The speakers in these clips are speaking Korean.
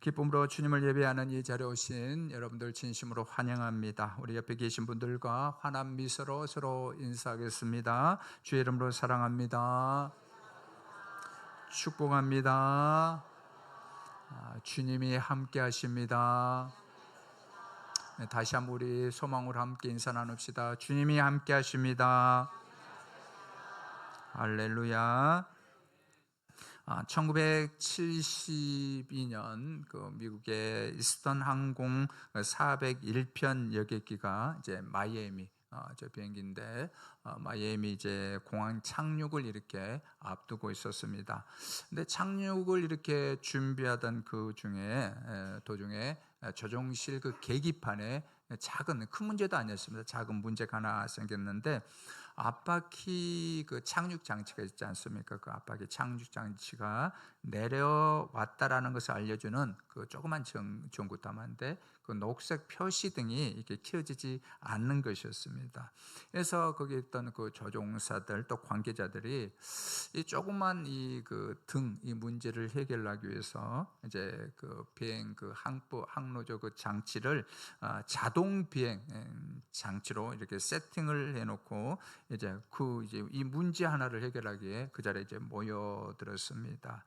기쁨으로 주님을 예배하는 이 자리에 오신 여러분들 진심으로 환영합니다. 우리 옆에 계신 분들과 환한 미소로 서로 인사하겠습니다. 주의 이름으로 사랑합니다. 축복합니다. 주님이 함께 하십니다. 네, 다시 한번 우리 소망으로 함께 인사 나눕시다. 주님이 함께 하십니다. 할렐루야. 1972년 그 미국의 이스턴 항공 401편 여객기가 이제 마이애미 저 비행기인데 마이애미 이제 공항 착륙을 이렇게 앞두고 있었습니다. 근데 착륙을 이렇게 준비하던 그 중에 도중에 조종실 그 계기판에 작은 큰 문제도 아니었습니다. 작은 문제가 하나 생겼는데 압박기 그 착륙 장치가 있지 않습니까? 그 압박기 착륙 장치가 내려왔다라는 것을 알려주는 그 조그만 전구담인데 그 녹색 표시등이 이렇게 켜지지 않는 것이었습니다. 그래서 거기 있던 그 조종사들 또 관계자들이 이 조그만 이 그 등 이 문제를 해결하기 위해서 이제 그 비행 그 항로조 그 장치를 자동 비행 장치로 이렇게 세팅을 해놓고 이제 이 문제 하나를 해결하기에 그 자리에 이제 모여들었습니다.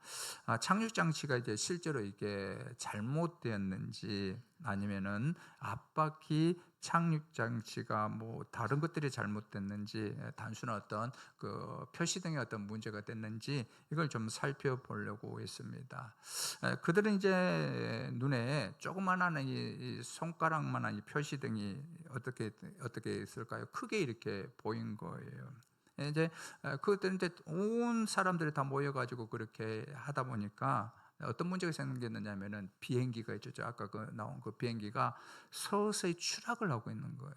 착륙 장치가 이제 실제로 이게 잘못되었는지 아니면은 앞바퀴 착륙 장치가 뭐 다른 것들이 잘못됐는지 단순한 어떤 그 표시등에 어떤 문제가 됐는지 이걸 좀 살펴보려고 했습니다. 그들은 이제 눈에 조그만한 이 손가락만한 이 표시등이 어떻게 있을까요? 크게 이렇게 보인 거예요. 이제 그들은 이제 온 사람들이 다 모여가지고 그렇게 하다 보니까 어떤 문제가 생겼느냐면은 비행기가 있죠. 아까 나온 그 비행기가 서서히 추락을 하고 있는 거예요.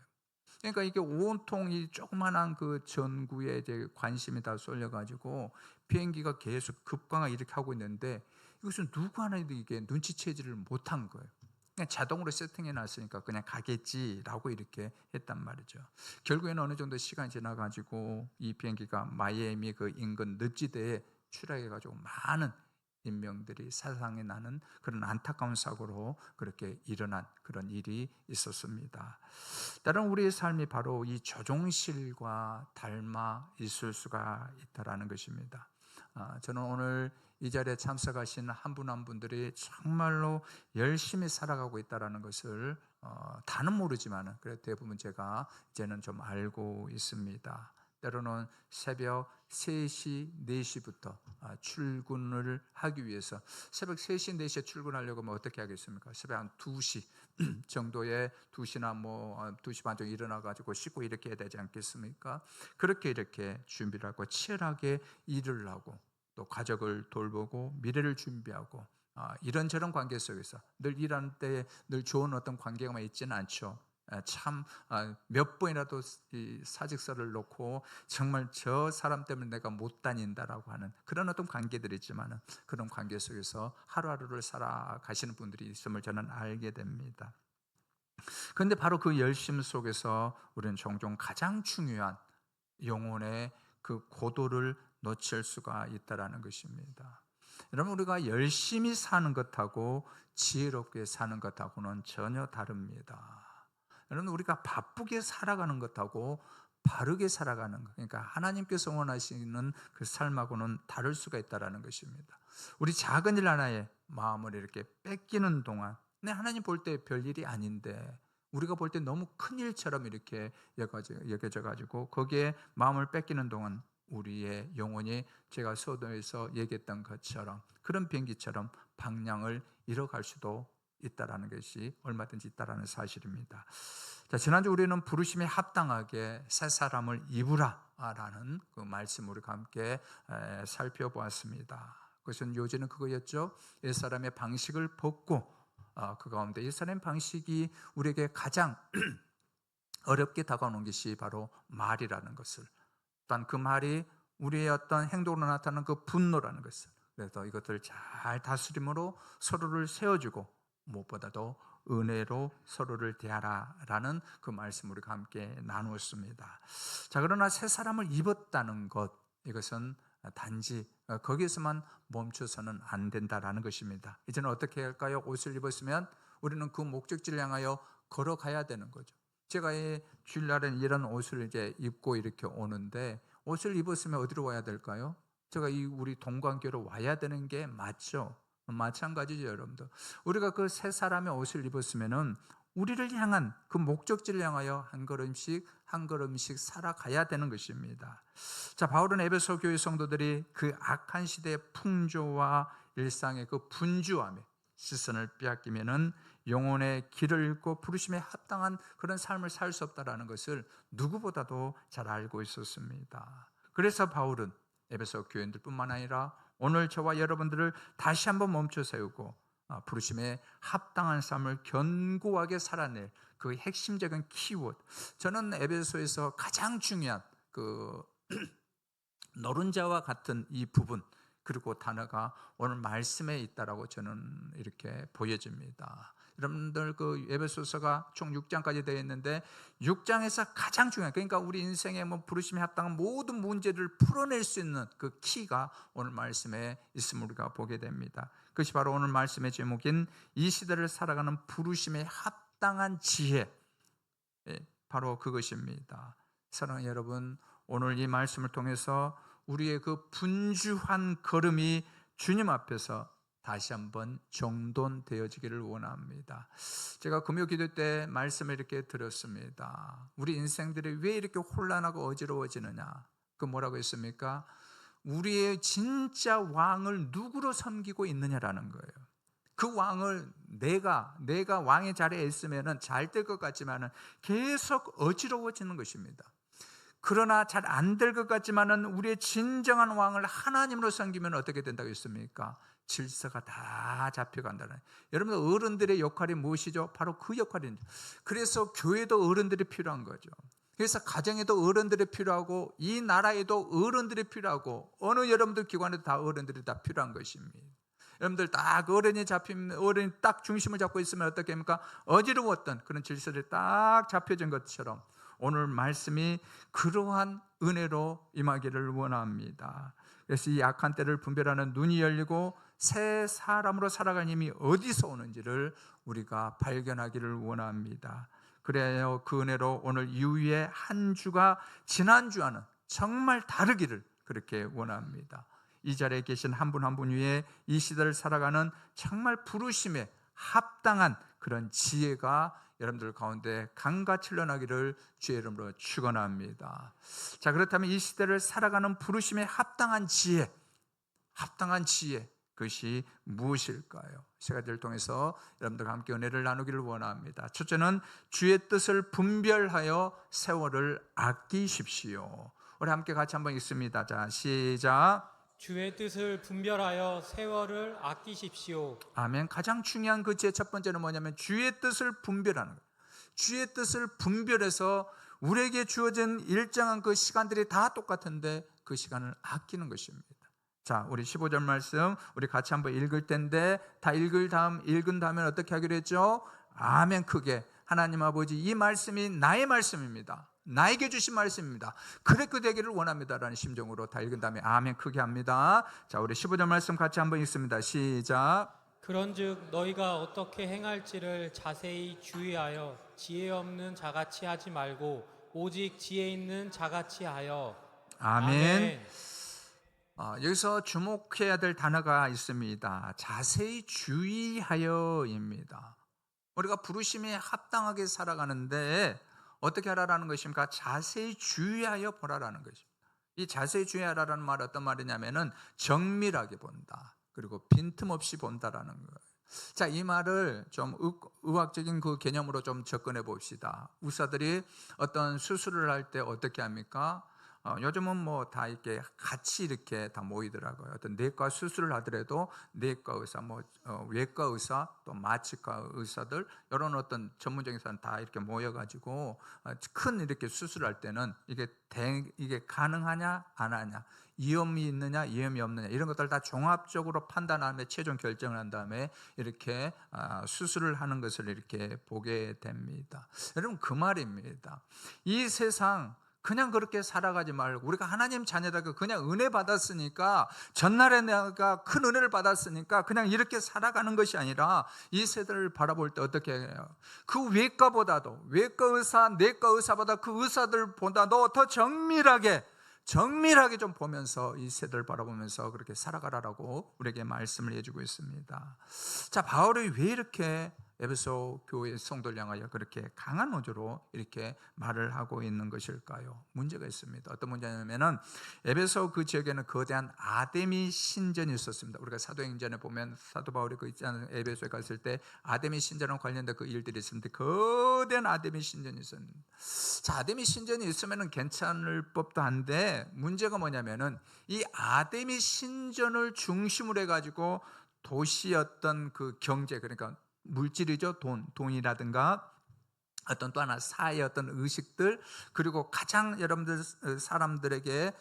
그러니까 이게 온통 이 조그만한 그 전구에 이제 관심이 다 쏠려가지고 비행기가 계속 급강하 이렇게 하고 있는데 이것은 누구 하나도 이게 눈치채지를 못한 거예요. 그냥 자동으로 세팅해 놨으니까 그냥 가겠지라고 이렇게 했단 말이죠. 결국에는 어느 정도 시간이 지나가지고 이 비행기가 마이애미 그 인근 늪지대에 추락해가지고 많은 인명들이 사상이 나는 그런 안타까운 사고로 그렇게 일어난 그런 일이 있었습니다. 다른 우리의 삶이 바로 이 조종실과 닮아 있을 수가 있다라는 것입니다. 저는 오늘 이 자리에 참석하신 한 분 한 분들이 정말로 열심히 살아가고 있다라는 것을 다는 모르지만은 그래도 대부분 제가 이제는 좀 알고 있습니다. 때로는 새벽 3시, 4시부터 출근을 하기 위해서 새벽 3시, 4시에 출근하려고 하면 어떻게 하겠습니까? 새벽 한 2시 정도에 2시나 뭐 2시 반 정도 일어나가지고 씻고 이렇게 해야 되지 않겠습니까? 그렇게 이렇게 준비를 하고 치열하게 일을 하고 또 가족을 돌보고 미래를 준비하고 이런저런 관계 속에서 늘 일하는 때에 늘 좋은 어떤 관계가 있지는 않죠. 참 몇 번이라도 이 사직서를 놓고 정말 저 사람 때문에 내가 못 다닌다라고 하는 그런 어떤 관계들이 있지만 그런 관계 속에서 하루하루를 살아가시는 분들이 있음을 저는 알게 됩니다. 그런데 바로 그 열심 속에서 우리는 종종 가장 중요한 영혼의 그 고도를 놓칠 수가 있다라는 것입니다. 여러분, 우리가 열심히 사는 것하고 지혜롭게 사는 것하고는 전혀 다릅니다. 여러분, 우리가 바쁘게 살아가는 것하고 바르게 살아가는 것, 그러니까 하나님께서 원하시는 그 삶하고는 다를 수가 있다는 것입니다. 우리 작은 일 하나에 마음을 이렇게 뺏기는 동안 하나님 볼 때 별일이 아닌데 우리가 볼 때 너무 큰 일처럼 이렇게 여겨져가지고 거기에 마음을 뺏기는 동안 우리의 영혼이 제가 서두에서 얘기했던 것처럼 그런 비행기처럼 방향을 잃어갈 수도 있다라는 것이 얼마든지 있다라는 사실입니다. 자, 지난주 우리는 부르심에 합당하게 새 사람을 입으라라는 그 말씀 우리가 함께 살펴보았습니다. 그것은 요지는 그거였죠. 옛사람의 방식을 벗고 그 가운데 옛사람의 방식이 우리에게 가장 어렵게 다가오는 것이 바로 말이라는 것을, 또한 그 말이 우리의 어떤 행동으로 나타나는 그 분노라는 것을, 그래서 이것들을 잘 다스림으로 서로를 세워주고 무엇보다도 은혜로 서로를 대하라라는 그 말씀 우리가 함께 나누었습니다. 자, 그러나 새 사람을 입었다는 것, 이것은 단지 거기에서만 멈춰서는 안 된다라는 것입니다. 이제는 어떻게 할까요? 옷을 입었으면 우리는 그 목적지를 향하여 걸어가야 되는 거죠. 제가 이 주일날은 이런 옷을 이제 입고 이렇게 오는데, 옷을 입었으면 어디로 와야 될까요? 제가 이 우리 동관교로 와야 되는 게 맞죠. 마찬가지죠, 여러분들. 우리가 그 새 사람의 옷을 입었으면은 우리를 향한 그 목적지를 향하여 한 걸음씩 한 걸음씩 살아가야 되는 것입니다. 자, 바울은 에베소 교회 성도들이 그 악한 시대의 풍조와 일상의 그 분주함에 시선을 빼앗기면은 영혼의 길을 잃고 부르심에 합당한 그런 삶을 살 수 없다라는 것을 누구보다도 잘 알고 있었습니다. 그래서 바울은 에베소 교인들뿐만 아니라 오늘 저와 여러분들을 다시 한번 멈춰 세우고 부르심에 합당한 삶을 견고하게 살아낼 그 핵심적인 키워드, 저는 에베소에서 가장 중요한 그 노른자와 같은 이 부분, 그리고 단어가 오늘 말씀에 있다라고 저는 이렇게 보여집니다. 여러분들 그 에베소서가 총 6장까지 되어 있는데 6장에서 가장 중요한, 그러니까 우리 인생의 부르심에 합당한 모든 문제를 풀어낼 수 있는 그 키가 오늘 말씀에 있음을 우리가 보게 됩니다. 그것이 바로 오늘 말씀의 제목인 이 시대를 살아가는 부르심에 합당한 지혜, 바로 그것입니다. 사랑하는 여러분, 오늘 이 말씀을 통해서 우리의 그 분주한 걸음이 주님 앞에서 다시 한번 정돈되어지기를 원합니다. 제가 금요 기도 때 말씀을 이렇게 드렸습니다. 우리 인생들이 왜 이렇게 혼란하고 어지러워지느냐? 그 뭐라고 했습니까? 우리의 진짜 왕을 누구로 섬기고 있느냐라는 거예요. 그 왕을 내가 왕의 자리에 있으면 잘 될 것 같지만 계속 어지러워지는 것입니다. 그러나 잘 안 될 것 같지만 우리의 진정한 왕을 하나님으로 섬기면 어떻게 된다고 했습니까? 질서가 다 잡혀간다는. 여러분, 어른들의 역할이 무엇이죠? 바로 그 역할입니다. 그래서 교회도 어른들이 필요한 거죠. 그래서 가정에도 어른들이 필요하고 이 나라에도 어른들이 필요하고 어느 여러분들 기관에도 다 어른들이 다 필요한 것입니다. 여러분들 딱 어른이 딱 중심을 잡고 있으면 어떻게 합니까? 어지러웠던 그런 질서들이 딱 잡혀진 것처럼 오늘 말씀이 그러한 은혜로 임하기를 원합니다. 그래서 이 악한 때를 분별하는 눈이 열리고 새 사람으로 살아가는 힘이 어디서 오는지를 우리가 발견하기를 원합니다. 그래야 그 은혜로 오늘 이후에 한 주가 지난주와는 정말 다르기를 그렇게 원합니다. 이 자리에 계신 한 분 한 분 위에 이 시대를 살아가는 정말 부르심에 합당한 그런 지혜가 여러분들 가운데 강같이 흘러나기를 주의 이름으로 축원합니다. 자, 그렇다면 이 시대를 살아가는 부르심에 합당한 지혜, 그것이 무엇일까요? 세 가지를 통해서 여러분들과 함께 은혜를 나누기를 원합니다. 첫째는 주의 뜻을 분별하여 세월을 아끼십시오. 우리 함께 같이 한번 읽습니다. 자, 시작. 주의 뜻을 분별하여 세월을 아끼십시오. 아멘. 가장 중요한 그 제 첫 번째는 뭐냐면 주의 뜻을 분별하는 거예요. 주의 뜻을 분별해서 우리에게 주어진 일정한 그 시간들이 다 똑같은데 그 시간을 아끼는 것입니다. 자, 우리 15절 말씀 우리 같이 한번 읽을 텐데 다 읽은 다음에 어떻게 하기로 했죠? 아멘. 크게. 하나님 아버지, 이 말씀이 나의 말씀입니다. 나에게 주신 말씀입니다. 그렇게 되기를 원합니다라는 심정으로 다 읽은 다음에 아멘 크게 합니다. 자, 우리 15절 말씀 같이 한번 읽습니다. 시작. 그런즉 너희가 어떻게 행할지를 자세히 주의하여 지혜 없는 자같이 하지 말고 오직 지혜 있는 자같이 하여. 아멘. 여기서 주목해야 될 단어가 있습니다. 자세히 주의하여입니다. 우리가 부르심에 합당하게 살아가는데 어떻게 하라라는 것입니까? 자세히 주의하여 보라라는 것입니다. 이 자세히 주의하라라는 말은 어떤 말이냐면은 정밀하게 본다, 그리고 빈틈없이 본다라는 거예요. 자, 이 말을 좀 의학적인 그 개념으로 좀 접근해 봅시다. 의사들이 어떤 수술을 할 때 어떻게 합니까? 요즘은 뭐 다 이렇게 같이 이렇게 다 모이더라고요. 어떤 내과 수술을 하더라도 내과 의사, 외과 의사, 또 마취과 의사들, 이런 어떤 전문적인 사람 다 이렇게 모여가지고 큰 이렇게 수술을 할 때는 이게 가능하냐 안 하냐, 위험이 있느냐 위험이 없느냐, 이런 것들 다 종합적으로 판단한 다음에 최종 결정을 한 다음에 이렇게 수술을 하는 것을 이렇게 보게 됩니다. 여러분, 그 말입니다. 이 세상 그냥 그렇게 살아가지 말고, 우리가 하나님 자녀다가 그냥 은혜 받았으니까, 전날에 내가 큰 은혜를 받았으니까 그냥 이렇게 살아가는 것이 아니라 이 세대를 바라볼 때 어떻게 해요? 그 외과보다도, 외과 의사, 내과 의사보다 그 의사들보다도 더 정밀하게 좀 보면서 이 세대를 바라보면서 그렇게 살아가라라고 우리에게 말씀을 해주고 있습니다. 자, 바울이 왜 이렇게 에베소 교회 성도를 향하여 그렇게 강한 어조로 이렇게 말을 하고 있는 것일까요? 문제가 있습니다. 어떤 문제냐면은 에베소 그 지역에는 거대한 아데미 신전이 있었습니다. 우리가 사도행전에 보면 사도 바울이 그 있잖아요, 에베소에 갔을 때 아데미 신전과 관련된 그 일들이 있었는데 거대한 아데미 신전이 있었는데, 자, 아데미 신전이 있으면은 괜찮을 법도 한데 문제가 뭐냐면은 이 아데미 신전을 중심으로 해가지고 도시였던 그 경제, 그러니까 물질이죠. 돈이라든가 어떤 또 하나 사회의 어떤 의식들, 그리고 가장 여러분들 사람들에게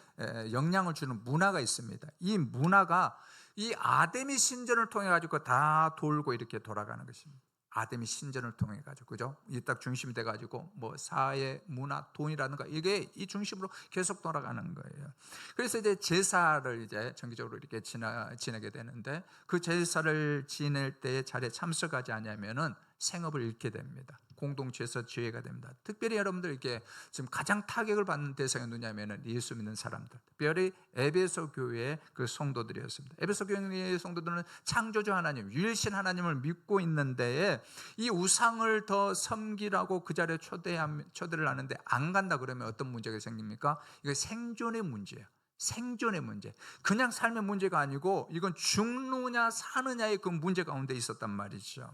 영향을 주는 문화가 있습니다. 이 문화가 이 아데미 신전을 통해 가지고 다 돌고 이렇게 돌아가는 것입니다. 아데미 신전을 통해 가지고, 그죠? 이 딱 중심이 돼 가지고 뭐 사회, 문화, 돈이라든가 이게 이 중심으로 계속 돌아가는 거예요. 그래서 이제 제사를 이제 정기적으로 이렇게 지내게 되는데, 그 제사를 지낼 때의 자리에 참석하지 않으면은 생업을 잃게 됩니다. 공동체에서 지혜가 됩니다. 특별히 여러분들 이렇게 지금 가장 타격을 받는 대상이 누구냐면은 예수 믿는 사람들, 특별히 에베소 교회의 그 성도들이었습니다. 에베소 교회의 성도들은 창조주 하나님, 유일신 하나님을 믿고 있는데 이 우상을 더 섬기라고 그 자리에 초대를 하는데 안 간다 그러면 어떤 문제가 생깁니까? 이거 생존의 문제예요. 생존의 문제. 그냥 삶의 문제가 아니고 이건 죽느냐 사느냐의 그 문제 가운데 있었단 말이죠.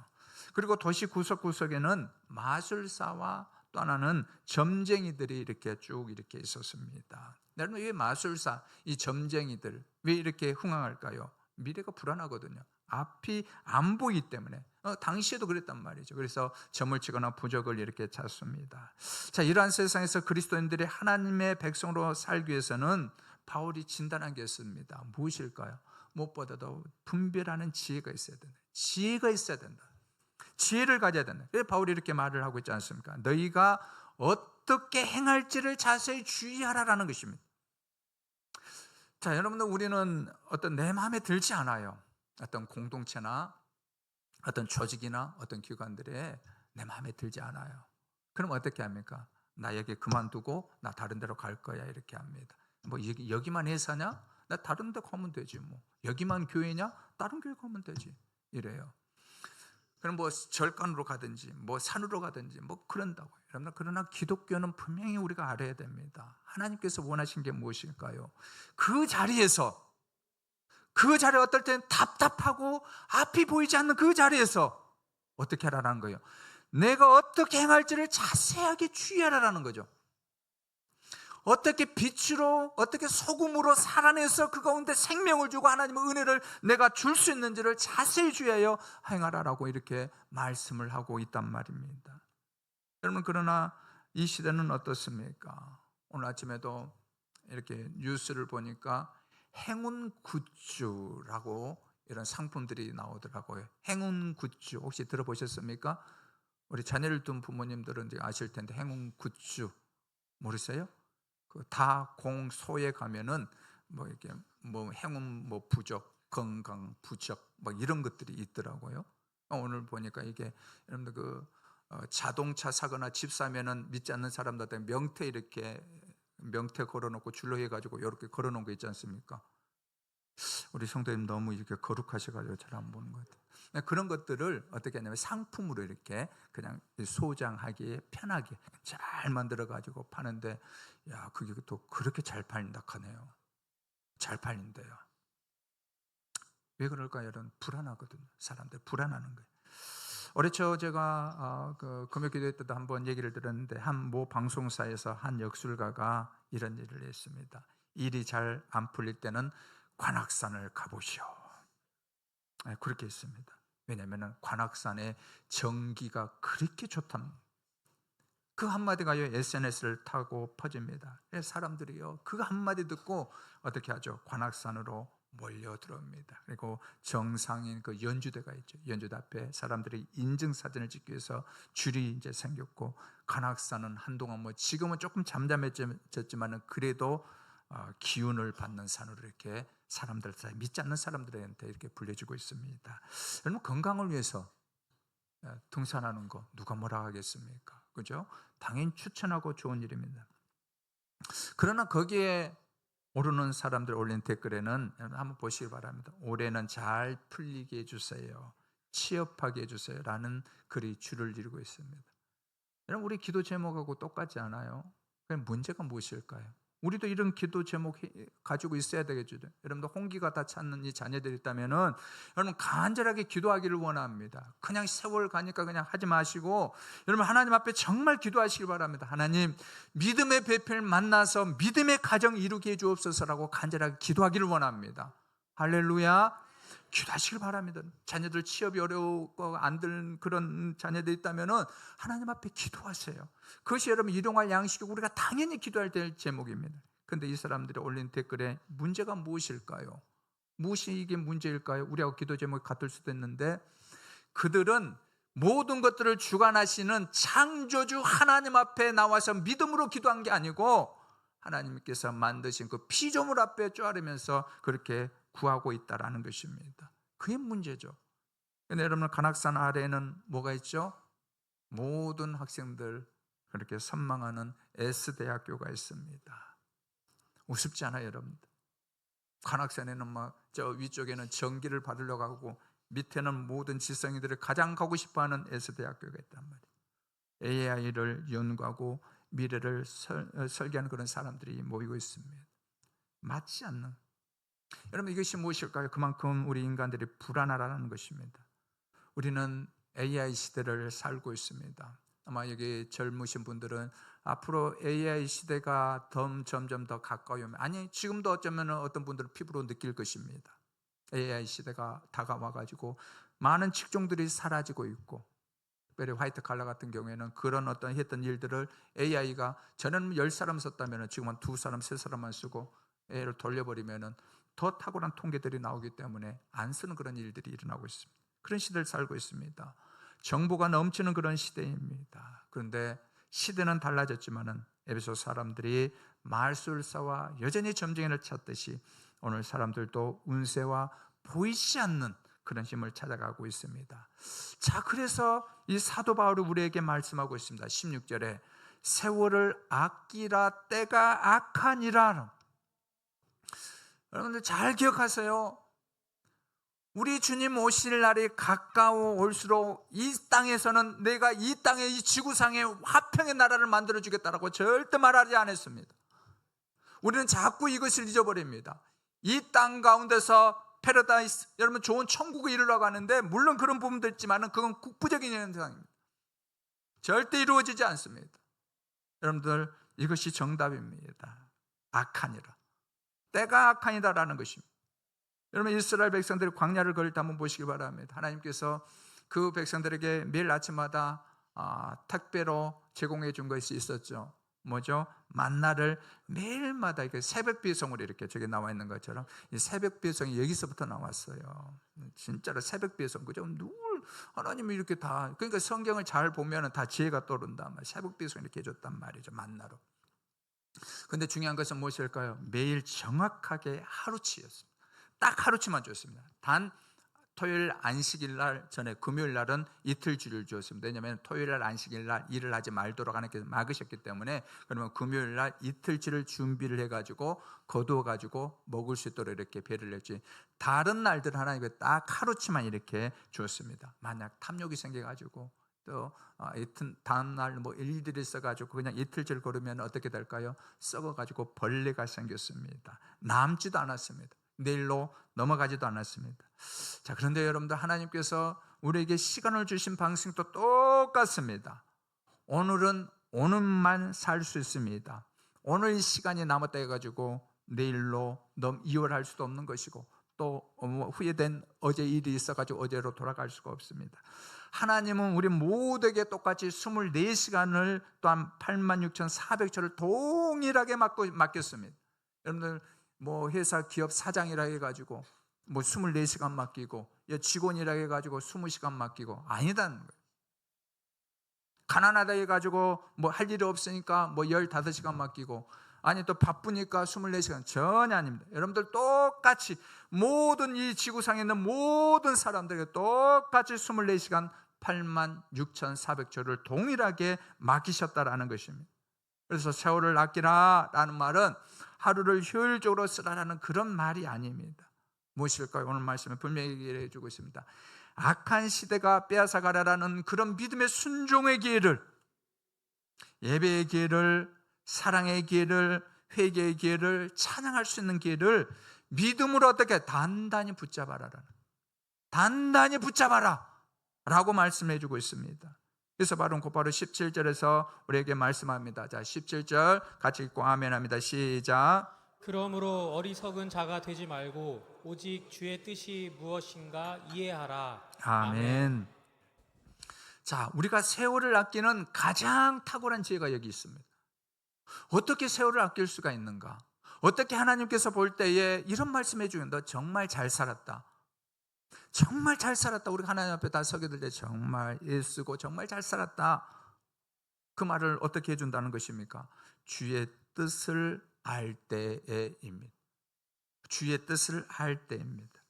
그리고 도시 구석구석에는 마술사와 또 하나는 점쟁이들이 이렇게 쭉 이렇게 있었습니다. 여러분, 왜 마술사, 이 점쟁이들 왜 이렇게 흥황할까요? 미래가 불안하거든요. 앞이 안 보이기 때문에. 당시에도 그랬단 말이죠. 그래서 점을 치거나 부적을 이렇게 찾습니다. 자, 이러한 세상에서 그리스도인들이 하나님의 백성으로 살기 위해서는 바울이 진단한 게 있습니다. 무엇일까요? 무엇보다도 분별하는 지혜가 있어야 된다. 지혜가 있어야 된다. 지혜를 가져야 된다. 그래서 바울이 이렇게 말을 하고 있지 않습니까? 너희가 어떻게 행할지를 자세히 주의하라라는 것입니다. 자, 여러분들, 우리는 어떤 내 마음에 들지 않아요. 어떤 공동체나 어떤 조직이나 어떤 기관들에 내 마음에 들지 않아요. 그럼 어떻게 합니까? 나 여기 그만두고 나 다른 데로 갈 거야 이렇게 합니다. 뭐 여기만 회사냐? 나 다른 데 가면 되지 뭐. 여기만 교회냐? 다른 교회 가면 되지. 이래요. 그럼 뭐 절간으로 가든지 뭐 산으로 가든지 뭐 그런다고요. 여러분, 그러나 기독교는 분명히 우리가 알아야 됩니다. 하나님께서 원하신 게 무엇일까요? 그 자리에서, 그 자리에 어떨 때는 답답하고 앞이 보이지 않는 그 자리에서 어떻게 하라는 거예요? 내가 어떻게 행할지를 자세하게 주의하라는 거죠. 어떻게 빛으로, 어떻게 소금으로 살아내서 그 가운데 생명을 주고 하나님의 은혜를 내가 줄 수 있는지를 자세히 주의하여 행하라라고 이렇게 말씀을 하고 있단 말입니다. 여러분, 그러나 이 시대는 어떻습니까? 오늘 아침에도 이렇게 뉴스를 보니까 행운 굿즈라고 이런 상품들이 나오더라고요. 행운 굿즈 혹시 들어보셨습니까? 우리 자녀를 둔 부모님들은 이제 아실 텐데 행운 굿즈 모르세요? 그 다공소에 가면은 뭐 이렇게 뭐 행운 뭐 부적, 건강 부적 뭐 이런 것들이 있더라고요. 오늘 보니까 이게 여러분들 그 자동차 사거나 집 사면은 믿지 않는 사람들한테 명태 이렇게 명태 걸어놓고 줄로 해가지고 이렇게 걸어놓은 거 있지 않습니까? 우리 성도님 너무 이렇게 거룩하셔가지고 잘 안 보는 것 같아요. 그런 것들을 어떻게 하냐면 상품으로 이렇게 그냥 소장하기에 편하게 잘 만들어가지고 파는데, 야, 그게 또 그렇게 잘 팔린다 하네요. 잘 팔린대요. 왜 그럴까요? 여러분, 불안하거든요. 사람들 불안하는 거예요. 올해 초 제가 그 금요기도회 때도 한번 얘기를 들었는데, 한 모 방송사에서 한 역술가가 이런 일을 했습니다. 일이 잘 안 풀릴 때는 관악산을 가보시오. 그렇게 했습니다. 왜냐하면 관악산의 전기가 그렇게 좋답니다. 그 한마디가요 SNS를 타고 퍼집니다. 사람들이요 그 한마디 듣고 어떻게 하죠? 관악산으로 몰려 들어옵니다. 그리고 정상인 그 연주대가 있죠. 연주대 앞에 사람들이 인증사진을 찍기 위해서 줄이 이제 생겼고, 관악산은 한동안 뭐 지금은 조금 잠잠해졌지만은 그래도 기운을 받는 산으로 이렇게 사람들, 믿지 않는 사람들한테 이렇게 불려지고 있습니다. 여러분, 건강을 위해서 등산하는 거 누가 뭐라 하겠습니까? 그죠? 당연히 추천하고 좋은 일입니다. 그러나 거기에 오르는 사람들 올린 댓글에는 한번 보시기 바랍니다. 올해는 잘 풀리게 해주세요, 취업하게 해주세요 라는 글이 줄을 이루고 있습니다. 여러분, 우리 기도 제목하고 똑같지 않아요? 그럼 문제가 무엇일까요? 우리도 이런 기도 제목 가지고 있어야 되겠죠. 여러분들 홍기가 다 찾는 이 자녀들이 있다면은 여러분 간절하게 기도하기를 원합니다. 그냥 세월 가니까 그냥 하지 마시고 여러분 하나님 앞에 정말 기도하시길 바랍니다. 하나님, 믿음의 배필 만나서 믿음의 가정 이루게 해주옵소서라고 간절하게 기도하기를 원합니다. 할렐루야. 기도하시길 바랍니다. 자녀들 취업이 어려우고 안 되는 그런 자녀들 있다면은 하나님 앞에 기도하세요. 그것이 여러분 일용할 양식이고 우리가 당연히 기도할 될 제목입니다. 그런데 이 사람들이 올린 댓글에 문제가 무엇일까요? 무엇이 이게 문제일까요? 우리하고 기도 제목이 같을 수도 있는데, 그들은 모든 것들을 주관하시는 창조주 하나님 앞에 나와서 믿음으로 기도한 게 아니고 하나님께서 만드신 그 피조물 앞에 쪼아리면서 그렇게 구하고 있다라는 것입니다. 그게 문제죠. 그런데 여러분, 관악산 아래에는 뭐가 있죠? 모든 학생들 그렇게 선망하는 S대학교가 있습니다. 우습지 않아요, 여러분들? 관악산에는 막 저 위쪽에는 전기를 받으려고 하고 밑에는 모든 지성이들이 가장 가고 싶어하는 S대학교가 있단 말이에요. AI를 연구하고 미래를 설계하는 그런 사람들이 모이고 있습니다. 맞지 않는, 여러분 이것이 무엇일까요? 그만큼 우리 인간들이 불안하다는 것입니다. 우리는 AI 시대를 살고 있습니다. 아마 여기 젊으신 분들은 앞으로 AI 시대가 점점 더 가까이 오면, 아니 지금도 어쩌면 어떤 분들은 피부로 느낄 것입니다. AI 시대가 다가와가지고 많은 직종들이 사라지고 있고, 특별히 화이트 칼라 같은 경우에는 그런 어떤 했던 일들을 AI가 전에는 10사람 썼다면 지금은 2사람, 3사람만 쓰고 AI를 돌려버리면 더 탁월한 통계들이 나오기 때문에 안 쓰는 그런 일들이 일어나고 있습니다. 그런 시대를 살고 있습니다. 정보가 넘치는 그런 시대입니다. 그런데 시대는 달라졌지만은 에베소 사람들이 말술사와 여전히 점쟁이를 찾듯이 오늘 사람들도 운세와 보이지 않는 그런 힘을 찾아가고 있습니다. 자, 그래서 이 사도 바울이 우리에게 말씀하고 있습니다. 16절에 세월을 아끼라, 때가 악하니라. 여러분들 잘 기억하세요. 우리 주님 오실 날이 가까워 올수록 이 땅에서는 내가 이 땅의 이 지구상에 화평의 나라를 만들어주겠다라고 절대 말하지 않았습니다. 우리는 자꾸 이것을 잊어버립니다. 이 땅 가운데서 패러다이스, 여러분 좋은 천국에 이르려고 하는데 물론 그런 부분도 있지만 그건 국부적인 현상입니다. 절대 이루어지지 않습니다. 여러분들 이것이 정답입니다. 악하니라, 때가 악하니다라는 것입니다. 여러분 이스라엘 백성들이 광야를 걸을 때 한번 보시기 바랍니다. 하나님께서 그 백성들에게 매일 아침마다 택배로 제공해 준 것이 있었죠. 뭐죠? 만나를 매일마다 이렇게 새벽 배송으로 이렇게 저기 나와 있는 것처럼 이 새벽 배송이 여기서부터 나왔어요. 진짜로 새벽 배송, 그죠? 늘 하나님이 이렇게 다, 그러니까 성경을 잘 보면 다 지혜가 떠오른단 말이에요. 새벽 배송 이렇게 해줬단 말이죠, 만나로. 근데 중요한 것은 무엇일까요? 매일 정확하게 하루치였습니다. 딱 하루치만 줬습니다. 단 토요일 안식일 날 전에 금요일 날은 이틀치를 주었습니다. 왜냐하면 토요일 날 안식일 날 일을 하지 말도록 하나님께서 막으셨기 때문에, 그러면 금요일 날 이틀치를 준비를 해가지고 거두어가지고 먹을 수 있도록 이렇게 배를 했지, 다른 날들 하나님께서 딱 하루치만 이렇게 주었습니다. 만약 탐욕이 생겨가지고 또 다음 날 뭐 일들이 있어가지고 그냥 이틀치를 걸으면 어떻게 될까요? 썩어가지고 벌레가 생겼습니다. 남지도 않았습니다. 내일로 넘어가지도 않았습니다. 자, 그런데 여러분들 하나님께서 우리에게 시간을 주신 방식도 똑같습니다. 오늘은 오늘만 살 수 있습니다. 오늘 이 시간이 남았다 해가지고 내일로 이월할 수도 없는 것이고, 또 후회된 어제 일이 있어가지고 어제로 돌아갈 수가 없습니다. 하나님은 우리 모두에게 똑같이 24시간을 또한 86,400초를 동일하게 맡겼습니다. 여러분들 뭐 회사 기업 사장이라 해가지고 뭐 24시간 맡기고 직원이라 해가지고 20시간 맡기고 아니다는 거예요. 가난하다 해가지고 뭐 할 일이 없으니까 뭐 15시간 맡기고, 아니 또 바쁘니까 24시간, 전혀 아닙니다. 여러분들 똑같이 모든 이 지구상에 있는 모든 사람들에게 똑같이 24시간 86,400초를 동일하게 맡기셨다라는 것입니다. 그래서 세월을 아끼라라는 말은 하루를 효율적으로 쓰라라는 그런 말이 아닙니다. 무엇일까요? 오늘 말씀에 분명히 얘기해 주고 있습니다. 악한 시대가 빼앗아가라라는 그런 믿음의 순종의 기회를, 예배의 기회를, 사랑의 기회를, 회개의 기회를, 찬양할 수 있는 기회를 믿음으로 어떻게 단단히 붙잡아라라는, 단단히 붙잡아라 라고 말씀해 주고 있습니다. 그래서 바로 곧바로 17절에서 우리에게 말씀합니다. 자, 17절 같이 읽고 아멘 합니다. 시작. 그러므로 어리석은 자가 되지 말고 오직 주의 뜻이 무엇인가 이해하라. 아멘. 자, 우리가 세월을 아끼는 가장 탁월한 지혜가 여기 있습니다. 어떻게 세월을 아낄 수가 있는가? 어떻게 하나님께서 볼 때에 이런 말씀해 주면 너 정말 잘 살았다, 정말 잘 살았다, 우리가 하나님 앞에 다 서게 될 때 정말 애쓰고 정말 잘 살았다, 그 말을 어떻게 해준다는 것입니까? 주의 뜻을 알 때에입니다. 주의 뜻을 알 때입니다.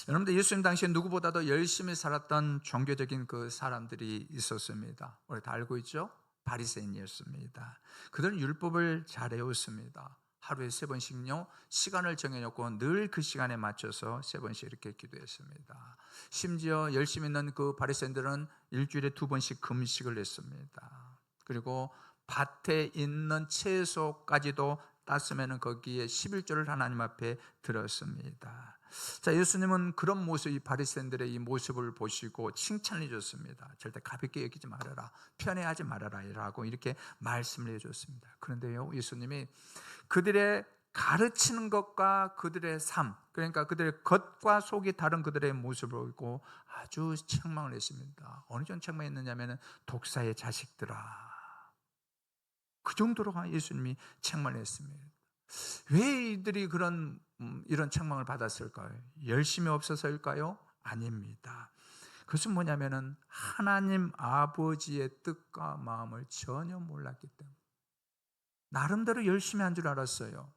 여러분들, 예수님 당시에 누구보다도 열심히 살았던 종교적인 그 사람들이 있었습니다. 우리 다 알고 있죠? 바리새인이었습니다. 그들은 율법을 잘 외웠습니다. 하루에 3번씩요 시간을 정해놓고 늘 그 시간에 맞춰서 3번씩 이렇게 기도했습니다. 심지어 열심히 있는 그 바리새인들은 일주일에 2번씩 금식을 했습니다. 그리고 밭에 있는 채소까지도 땄으면 거기에 11조를 하나님 앞에 들었습니다. 자, 예수님은 그런 모습, 이 바리새인들의 이 모습을 보시고 칭찬해 줬습니다. 절대 가볍게 여기지 말아라, 편애하지 말아라 라고 이렇게 말씀을 해줬습니다. 그런데요, 예수님이 그들의 가르치는 것과 그들의 삶, 그러니까 그들의 겉과 속이 다른 그들의 모습을 보고 아주 책망을 했습니다. 어느 정도 책망했느냐면 독사의 자식들아, 그 정도로 예수님이 책망을 했습니다. 왜 이들이 이런 책망을 받았을까요? 열심이 없어서일까요? 아닙니다. 그것은 뭐냐면은 하나님 아버지의 뜻과 마음을 전혀 몰랐기 때문에, 나름대로 열심히 한 줄 알았어요.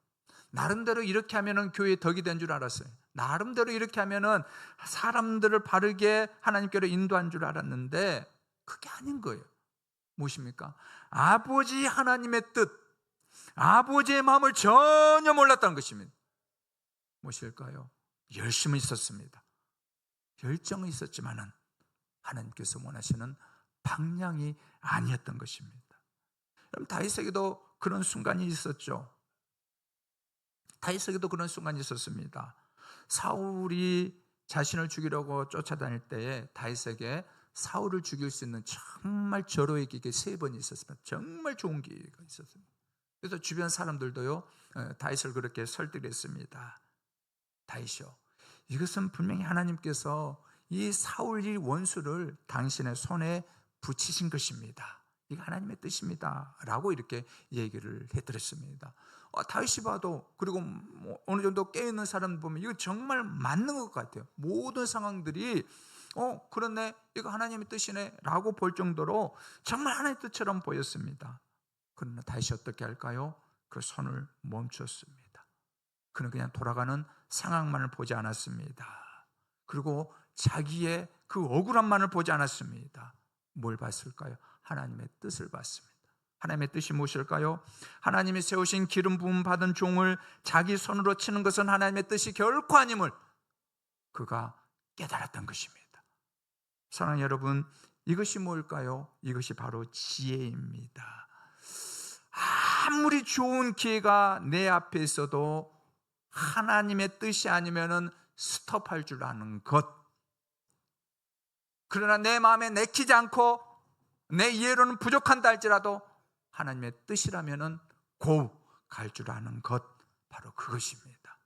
나름대로 이렇게 하면은 교회에 덕이 된 줄 알았어요. 나름대로 이렇게 하면은 사람들을 바르게 하나님께로 인도한 줄 알았는데 그게 아닌 거예요. 무엇입니까? 아버지 하나님의 뜻, 아버지의 마음을 전혀 몰랐다는 것입니다. 무엇일까요? 열심히 있었습니다. 열정은 있었지만은 하나님께서 원하시는 방향이 아니었던 것입니다. 그럼 다윗에게도 그런 순간이 있었죠. 다윗에게도 그런 순간이 있었습니다. 사울이 자신을 죽이려고 쫓아다닐 때에 다윗에게 사울을 죽일 수 있는 정말 절호의 기회가 3번이 있었습니다. 정말 좋은 기회가 있었습니다. 그래서 주변 사람들도요 다윗을 그렇게 설득했습니다. 다윗이요, 이것은 분명히 하나님께서 이 사울 이 원수를 당신의 손에 붙이신 것입니다. 이거 하나님의 뜻입니다 라고 이렇게 얘기를 해드렸습니다. 다윗이 봐도, 그리고 뭐 어느 정도 깨어있는 사람 보면 이거 정말 맞는 것 같아요. 모든 상황들이 그렇네, 이거 하나님의 뜻이네 라고 볼 정도로 정말 하나님의 뜻처럼 보였습니다. 그러나 다윗이 어떻게 할까요? 그 손을 멈췄습니다. 그는 그냥 돌아가는 상황만을 보지 않았습니다. 그리고 자기의 그 억울함만을 보지 않았습니다. 뭘 봤을까요? 하나님의 뜻을 봤습니다. 하나님의 뜻이 무엇일까요? 하나님이 세우신 기름 부음 받은 종을 자기 손으로 치는 것은 하나님의 뜻이 결코 아님을 그가 깨달았던 것입니다. 사랑하는 여러분, 이것이 뭘까요? 이것이 바로 지혜입니다. 아무리 좋은 기회가 내 앞에 있어도 하나님의 뜻이 아니면은 스톱할 줄 아는 것, 그러나 내 마음에 내키지 않고 내 이해로는 부족한다 할지라도 하나님의 뜻이라면은 고 갈 줄 아는 것, 바로 그것입니다.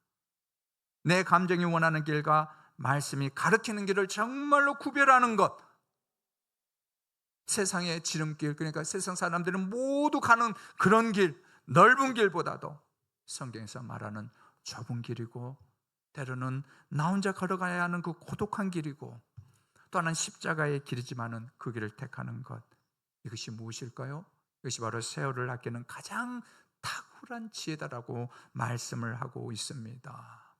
내 감정이 원하는 길과 말씀이 가르치는 길을 정말로 구별하는 것, 세상의 지름길, 그러니까 세상 사람들은 모두 가는 그런 길, 넓은 길보다도 성경에서 말하는 좁은 길이고, 때로는 나 혼자 걸어가야 하는 그 고독한 길이고, 또 하나는 십자가의 길이지만은 그 길을 택하는 것, 이것이 무엇일까요? 이것이 바로 세월을 아끼는 가장 탁월한 지혜다라고 말씀을 하고 있습니다.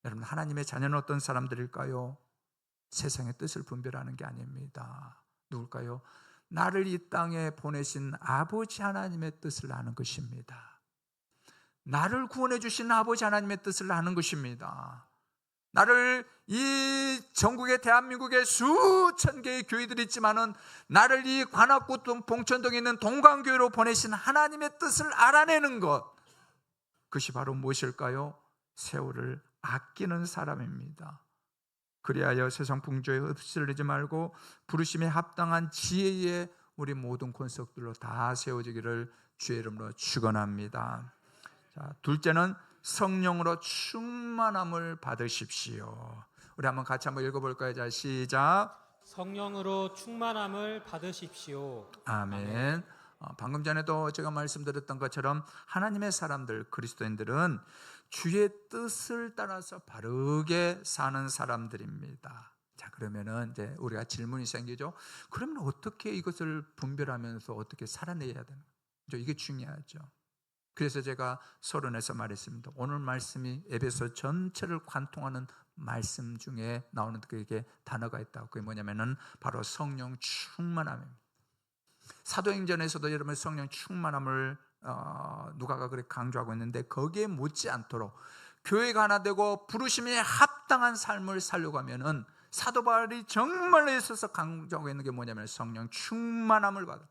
여러분, 하나님의 자녀는 어떤 사람들일까요? 세상의 뜻을 분별하는 게 아닙니다. 누굴까요? 나를 이 땅에 보내신 아버지 하나님의 뜻을 아는 것입니다. 나를 구원해 주신 아버지 하나님의 뜻을 아는 것입니다. 나를 이 전국의 대한민국에 수천 개의 교회들이 있지만은 나를 이 관악구 봉천동에 있는 동강교회로 보내신 하나님의 뜻을 알아내는 것, 그것이 바로 무엇일까요? 세월을 아끼는 사람입니다. 그리하여 세상 풍조에 휩쓸리지 말고 부르심에 합당한 지혜에 우리 모든 권속들로 다 세워지기를 주의 이름으로 축원합니다. 자, 둘째는 성령으로 충만함을 받으십시오. 우리 한번 같이 한번 읽어볼까요? 자, 시작. 성령으로 충만함을 받으십시오. 아멘. 방금 전에도 제가 말씀드렸던 것처럼 하나님의 사람들, 그리스도인들은 주의 뜻을 따라서 바르게 사는 사람들입니다. 자, 그러면은 이제 우리가 질문이 생기죠. 그러면 어떻게 이것을 분별하면서 어떻게 살아내야 되는 거죠? 이게 중요하죠. 그래서 제가 서론에서 말했습니다. 오늘 말씀이 에베소 전체를 관통하는 말씀 중에 나오는 그게 단어가 있다고. 그게 뭐냐면은 바로 성령 충만함입니다. 사도행전에서도 여러분 성령 충만함을 누가가 그렇게 강조하고 있는데, 거기에 못지 않도록 교회가 하나 되고 부르심에 합당한 삶을 살려고 하면은 사도 바울이 정말로 있어서 강조하고 있는 게 뭐냐면 성령 충만함을 받아.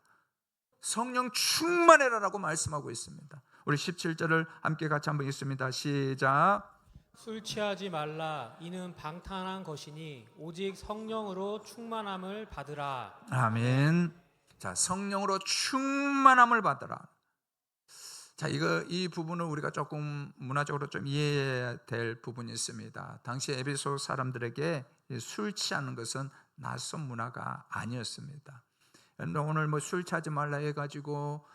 성령 충만해라라고 말씀하고 있습니다. 우리 17절을 함께 같이 한번 읽습니다. 시작. 술 취하지 말라. 이는 방탕한 것이니 오직 성령으로 충만함을 받으라. 아멘. 자, 성령으로 충만함을 받으라. 자, 이 부분을 우리가 조금 문화적으로 좀 이해해야 될 부분이 있습니다. 당시 에베소 사람들에게 술 취하는 것은 낯선 문화가 아니었습니다. 오늘 뭐 술 취하지 말라 해가지고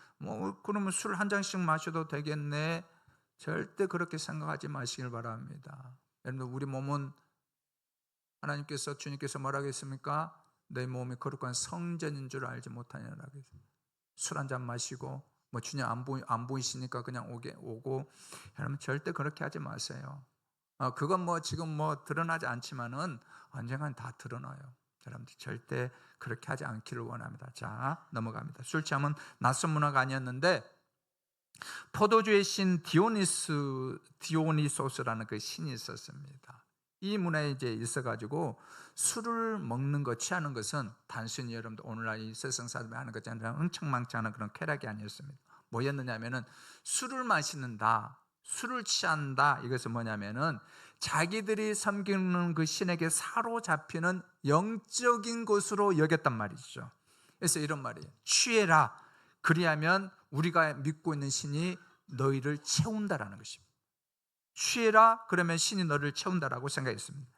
그러면 술 한 잔씩 마셔도 되겠네, 절대 그렇게 생각하지 마시길 바랍니다. 여러분, 우리 몸은 하나님께서, 주님께서 뭐라고 했습니까? 내 몸이 거룩한 성전인 줄 알지 못하냐라고 했어요. 술 한 잔 마시고 뭐 주님 안 보이시니까 그냥 오고, 여러분 절대 그렇게 하지 마세요. 그건 뭐 지금 뭐 드러나지 않지만은 언젠간 다 드러나요. 여러분들 절대 그렇게 하지 않기를 원합니다. 자, 넘어갑니다. 술 취함은 낯선 문화가 아니었는데, 포도주의 신 디오니소스라는 그 신이 있었습니다. 이 문화에 이제 있어가지고 술을 먹는 것, 취하는 것은 단순히 여러분들 오늘날 이 세상 사람이 하는 것처럼 흥청망청하는 그런 쾌락이 아니었습니다. 뭐였느냐면은 술을 마시는다, 술을 취한다, 이것은 뭐냐면은 자기들이 섬기는 그 신에게 사로잡히는 영적인 것으로 여겼단 말이죠. 그래서 이런 말이에요. 취해라, 그리하면 우리가 믿고 있는 신이 너희를 채운다라는 것입니다. 취해라, 그러면 신이 너를 채운다라고 생각했습니다.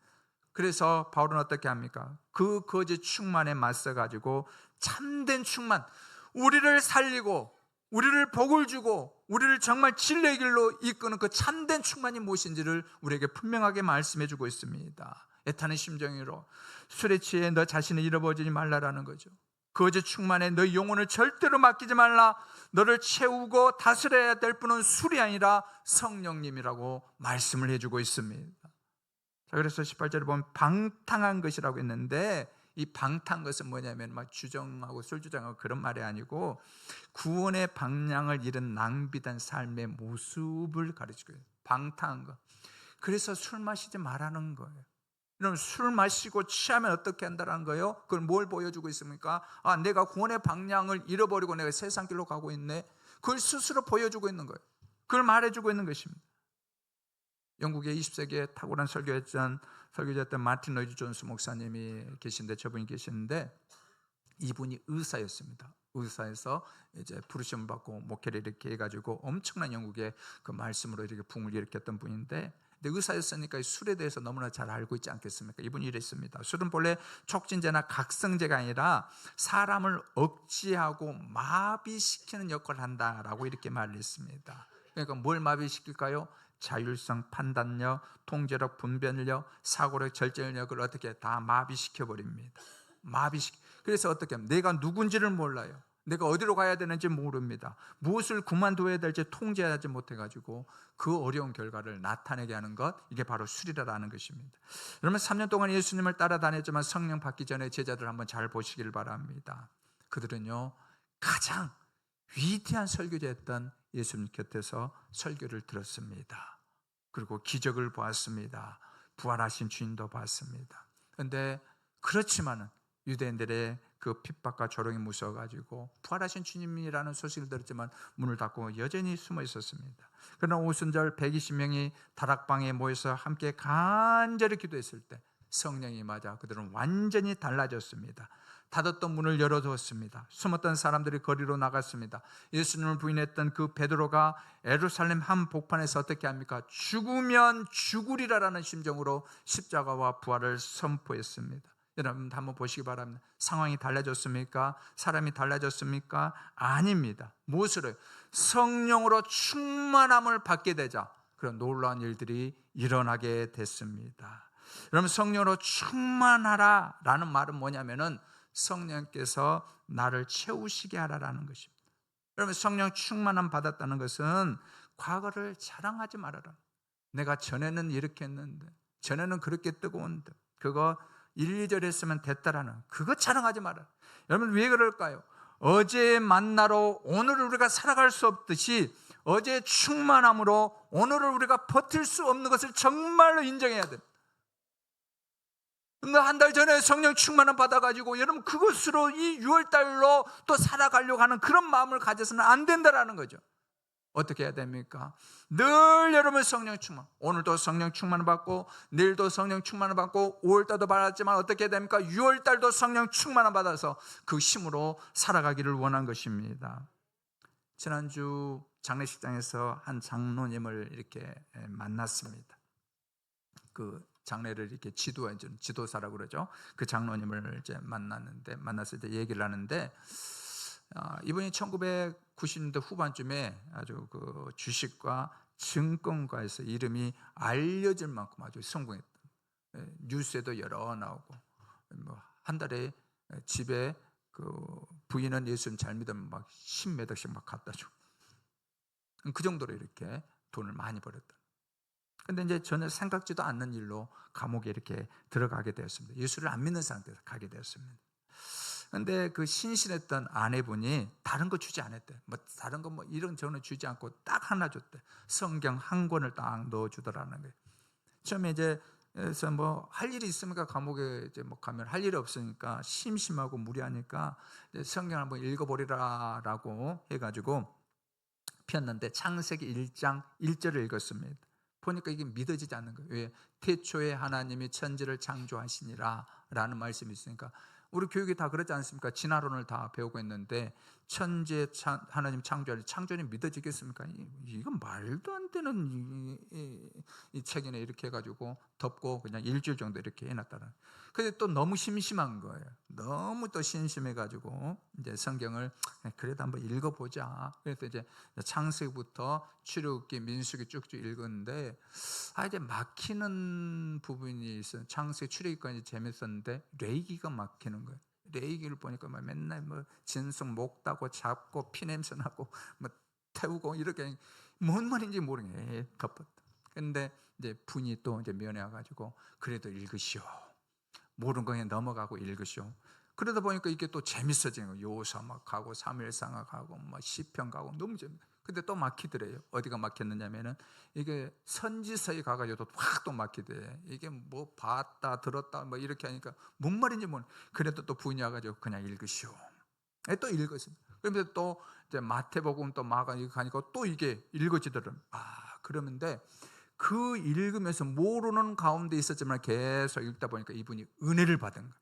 그래서 바울은 어떻게 합니까? 그 거짓 충만에 맞서 가지고 참된 충만, 우리를 살리고 우리를 복을 주고 우리를 정말 진리의 길로 이끄는 그 참된 충만이 무엇인지를 우리에게 분명하게 말씀해 주고 있습니다. 애타는 심정으로 술에 취해 너 자신을 잃어버리지 말라라는 거죠. 거짓 충만에 너희 영혼을 절대로 맡기지 말라. 너를 채우고 다스려야 될 분은 술이 아니라 성령님이라고 말씀을 해주고 있습니다. 자, 그래서 18절에 보면 방탕한 것이라고 했는데, 이 방탕한 것은 뭐냐면 막 주정하고 술주정하고 그런 말이 아니고 구원의 방향을 잃은 낭비된 삶의 모습을 가르치고 있어요. 방탕한 것. 그래서 술 마시지 말라는 거예요. 여러분, 술 마시고 취하면 어떻게 한다는 거예요? 그걸 뭘 보여주고 있습니까? 내가 구원의 방향을 잃어버리고 내가 세상 길로 가고 있네. 그걸 스스로 보여주고 있는 거예요. 그걸 말해주고 있는 것입니다. 영국의 20세기에 탁월한 설교했던 마틴 로이드 존스 목사님이 계신데, 저분이 계시는데 이분이 의사였습니다. 의사에서 이제 부르심을 받고 목회를 이렇게 해가지고 엄청난 영국의 그 말씀으로 이렇게 붕을 일으켰던 분인데, 근데 의사였으니까 술에 대해서 너무나 잘 알고 있지 않겠습니까? 이분이 이랬습니다. 술은 본래 촉진제나 각성제가 아니라 사람을 억제하고 마비시키는 역할을 한다라고 이렇게 말을 했습니다. 그러니까 뭘 마비시킬까요? 자율성, 판단력, 통제력, 분별력, 사고력, 결정력을 어떻게 다 마비시켜 버립니다. 그래서 어떻게 하면 내가 누군지를 몰라요. 내가 어디로 가야 되는지 모릅니다. 무엇을 그만둬야 될지 통제하지 못해가지고 그 어려운 결과를 나타내게 하는 것, 이게 바로 술이라는 것입니다. 여러분 3년 동안 예수님을 따라다녔지만 성령 받기 전에 제자들 한번 잘 보시길 바랍니다. 그들은요 가장 위대한 설교자였던 예수님 곁에서 설교를 들었습니다. 그리고 기적을 보았습니다. 부활하신 주님도 봤습니다. 그런데 그렇지만은 유대인들의 그 핍박과 조롱이 무서워가지고 부활하신 주님이라는 소식을 들었지만 문을 닫고 여전히 숨어 있었습니다. 그러나 오순절 120명이 다락방에 모여서 함께 간절히 기도했을 때 성령이 맞아 그들은 완전히 달라졌습니다. 닫았던 문을 열어두었습니다. 숨었던 사람들이 거리로 나갔습니다. 예수님을 부인했던 그 베드로가 예루살렘 한 복판에서 어떻게 합니까? 죽으면 죽으리라라는 심정으로 십자가와 부활을 선포했습니다. 여러분 한번 보시기 바랍니다. 상황이 달라졌습니까? 사람이 달라졌습니까? 아닙니다. 무엇으로요? 성령으로 충만함을 받게 되자 그런 놀라운 일들이 일어나게 됐습니다. 여러분 성령으로 충만하라 라는 말은 뭐냐면은 성령께서 나를 채우시게 하라라는 것입니다. 여러분 성령 충만함 받았다는 것은 과거를 자랑하지 말아라. 내가 전에는 이렇게 했는데, 전에는 그렇게 뜨거운데, 그거 1, 2절 했으면 됐다라는 그거 자랑하지 말아라. 여러분 왜 그럴까요? 어제의 만나로 오늘을 우리가 살아갈 수 없듯이 어제의 충만함으로 오늘을 우리가 버틸 수 없는 것을 정말로 인정해야 됩니다. 한 달 전에 성령 충만함 받아가지고 여러분 그것으로 이 6월달로 또 살아가려고 하는 그런 마음을 가져서는 안 된다라는 거죠. 어떻게 해야 됩니까? 늘 여러분 성령 충만, 오늘도 성령 충만을 받고 내일도 성령 충만을 받고 5월달도 받았지만 어떻게 해야 됩니까? 6월달도 성령 충만을 받아서 그 힘으로 살아가기를 원한 것입니다. 지난주 장례식장에서 한 장로님을 이렇게 만났습니다. 그 장례를 이렇게 지도해준 지도사라고 그러죠. 그 장로님을 이제 만났을 때 얘기를 하는데 이분이 1990년대 후반쯤에 아주 그 주식과 증권가에서 이름이 알려질 만큼 아주 성공했다. 뉴스에도 여러 나오고 뭐 한 달에 집에 그 부인은 예수님 잘 믿으면 막 10몇 억씩 막 갖다 주고 그 정도로 이렇게 돈을 많이 벌었다. 근데 이제 전혀 생각지도 않는 일로 감옥에 이렇게 들어가게 되었습니다. 예수를 안 믿는 상태에서 가게 되었습니다. 근데 그 신실했던 아내분이 다른 거 주지 않았대. 뭐 다른 거 뭐 이런 저는 주지 않고 딱 하나 줬대. 성경 한 권을 딱 넣어 주더라는 거예요. 처음에 이제 그래서 뭐 할 일이 있으니까 감옥에 이제 뭐 가면 할 일이 없으니까 심심하고 무리하니까 이제 성경 한번 읽어보리라라고 해가지고 폈는데 창세기 1장 1절을 읽었습니다. 보니까 이게 믿어지지 않는 거예요. 왜? 태초에 하나님이 천지를 창조하시니라 라는 말씀이 있으니까 우리 교육이 다 그렇지 않습니까? 진화론을 다 배우고 있는데 천지에 하나님 창조를 믿어지겠습니까? 이건 말도 안 되는 이 책이네 이렇게 해가지고 덮고 그냥 일주일 정도 이렇게 해놨다는. 근데 또 너무 심심한 거예요. 너무 또 심심해가지고 이제 성경을 그래도 한번 읽어보자. 그래서 이제 창세기부터 출애굽기, 민수기 쭉쭉 읽었는데 이제 막히는 부분이 있어요. 창세기, 출애굽기까지 재밌었는데 레위기가 막히는 거예요. 레위기를 보니까 막 맨날 뭐 진성 목 따고 잡고 피냄새 나고 뭐 태우고 이렇게 뭔 말인지 모르겠네. 덮었다. 근데 이제 분이 또 이제 면해가지고 그래도 읽으시오. 모르는 거에 넘어가고 읽으시오. 그러다 보니까 이게 또 재밌어지는 거예요. 요사 막 가고 사무엘상하 가고 막 시편 가고 너무 재밌어요. 근데 또 막히더래요. 어디가 막혔느냐면은 이게 선지서에 가가지고 확 또 막히대. 이게 뭐 봤다 들었다 뭐 이렇게 하니까 뭔 말인지 모르. 그래도 또 분이 와가지고 그냥 읽으시오. 또 읽었습니다. 그러면서 또 이제 마태복음 또 마가 이거 가니까 또 이게 읽어지더라고요. 그러는데 그 읽으면서 모르는 가운데 있었지만 계속 읽다 보니까 이분이 은혜를 받은 거예요.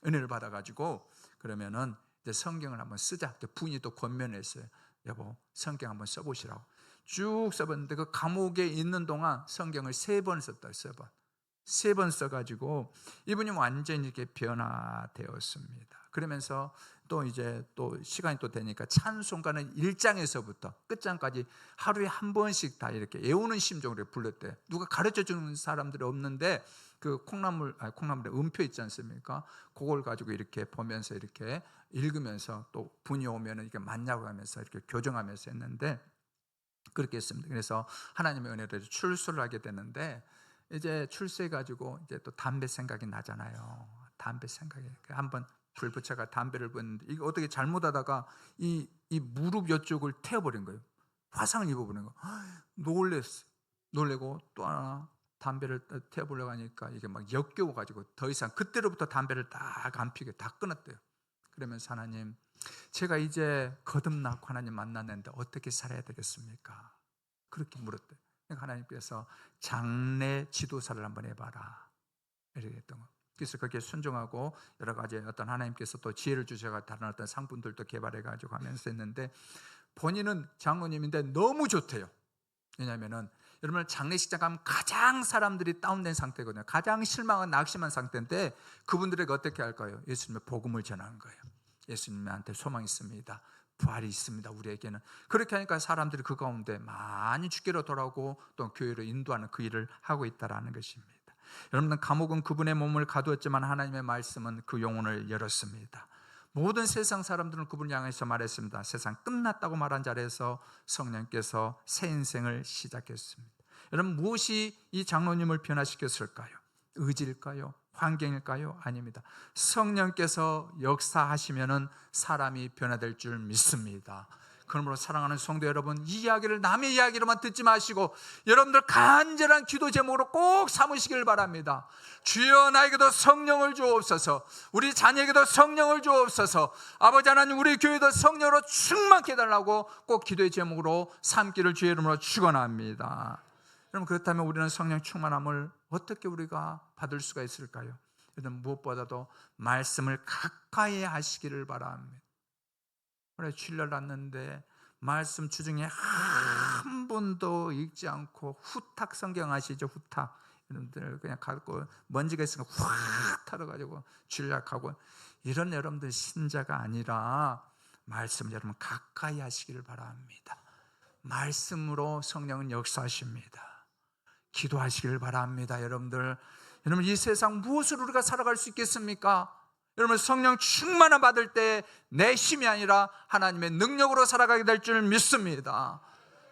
은혜를 받아가지고 그러면은 이제 성경을 한번 쓰자. 부인이 또 권면했어요. 여보, 성경 한번 써보시라고. 쭉 써봤는데 그 감옥에 있는 동안 성경을 3번 썼다. 3번 써가지고 이분이 완전히 이렇게 변화되었습니다. 그러면서 또 이제 또 시간이 또 되니까 찬송가는 1장에서부터 끝장까지 하루에 한 번씩 다 이렇게 애우는 심정으로 불렀대요. 누가 가르쳐 주는 사람들이 없는데 그 콩나물에 음표 있지 않습니까? 그걸 가지고 이렇게 보면서 이렇게 읽으면서 또 분이 오면 이렇게 맞냐고 하면서 이렇게 교정하면서 했는데 그렇게 했습니다. 그래서 하나님의 은혜로 출소를 하게 되는데 이제 출소해 가지고 이제 또 담배 생각이 나잖아요. 담배 생각이 한번 불 붙여가 담배를 붙는데 이거 어떻게 잘못하다가 이 무릎 이쪽을 태워버린 거예요. 화상을 입어버린 거. 놀랬어. 놀래고 또 하나 담배를 태워보려고 하니까 이게 막 역겨워 가지고 더 이상 그때로부터 담배를 딱 안 피게 다 끊었대요. 그러면서 하나님, 제가 이제 거듭나고 하나님 만났는데 어떻게 살아야 되겠습니까? 그렇게 물었대요. 그러니까 하나님께서 장래 지도사를 한번 해봐라 이렇게 했던 거. 그래서 거기에 순종하고 여러 가지 어떤 하나님께서 또 지혜를 주셔서 다른 어떤 상품들도 개발해 가지고 하면서 했는데 본인은 장로님인데 너무 좋대요. 왜냐하면은 여러분 장례식장 가면 가장 사람들이 다운된 상태거든요. 가장 실망한 낙심한 상태인데 그분들에게 어떻게 할까요? 예수님의 복음을 전하는 거예요. 예수님한테 소망이 있습니다. 부활이 있습니다. 우리에게는. 그렇게 하니까 사람들이 그 가운데 많이 주께로 돌아오고 또 교회로 인도하는 그 일을 하고 있다라는 것입니다. 여러분들 감옥은 그분의 몸을 가두었지만 하나님의 말씀은 그 영혼을 열었습니다. 모든 세상 사람들은 그분을 향해서 말했습니다. 세상 끝났다고 말한 자리에서 성령께서 새 인생을 시작했습니다. 여러분 무엇이 이 장로님을 변화시켰을까요? 의지일까요? 환경일까요? 아닙니다. 성령께서 역사하시면은 사람이 변화될 줄 믿습니다. 그러므로 사랑하는 성도 여러분, 이 이야기를 남의 이야기로만 듣지 마시고 여러분들 간절한 기도 제목으로 꼭 삼으시길 바랍니다. 주여 나에게도 성령을 주옵소서. 우리 자녀에게도 성령을 주옵소서. 아버지 하나님 우리 교회도 성령으로 충만케 해달라고 꼭 기도의 제목으로 삼기를 주의 이름으로 축원합니다. 여러분 그렇다면 우리는 성령 충만함을 어떻게 우리가 받을 수가 있을까요? 여러분 무엇보다도 말씀을 가까이 하시기를 바랍니다. 그래 주일날 났는데 말씀 주중에 한 번도 읽지 않고 후탁 성경 아시죠? 후탁 여러분들 그냥 갖고 먼지가 있으면 확 털어가지고 주일날 가고 이런 여러분들 신자가 아니라 말씀을 여러분 가까이 하시기를 바랍니다. 말씀으로 성령은 역사하십니다. 기도하시기를 바랍니다. 여러분들 이 세상 무엇으로 우리가 살아갈 수 있겠습니까? 여러분 성령 충만함 받을 때 내 힘이 아니라 하나님의 능력으로 살아가게 될 줄 믿습니다.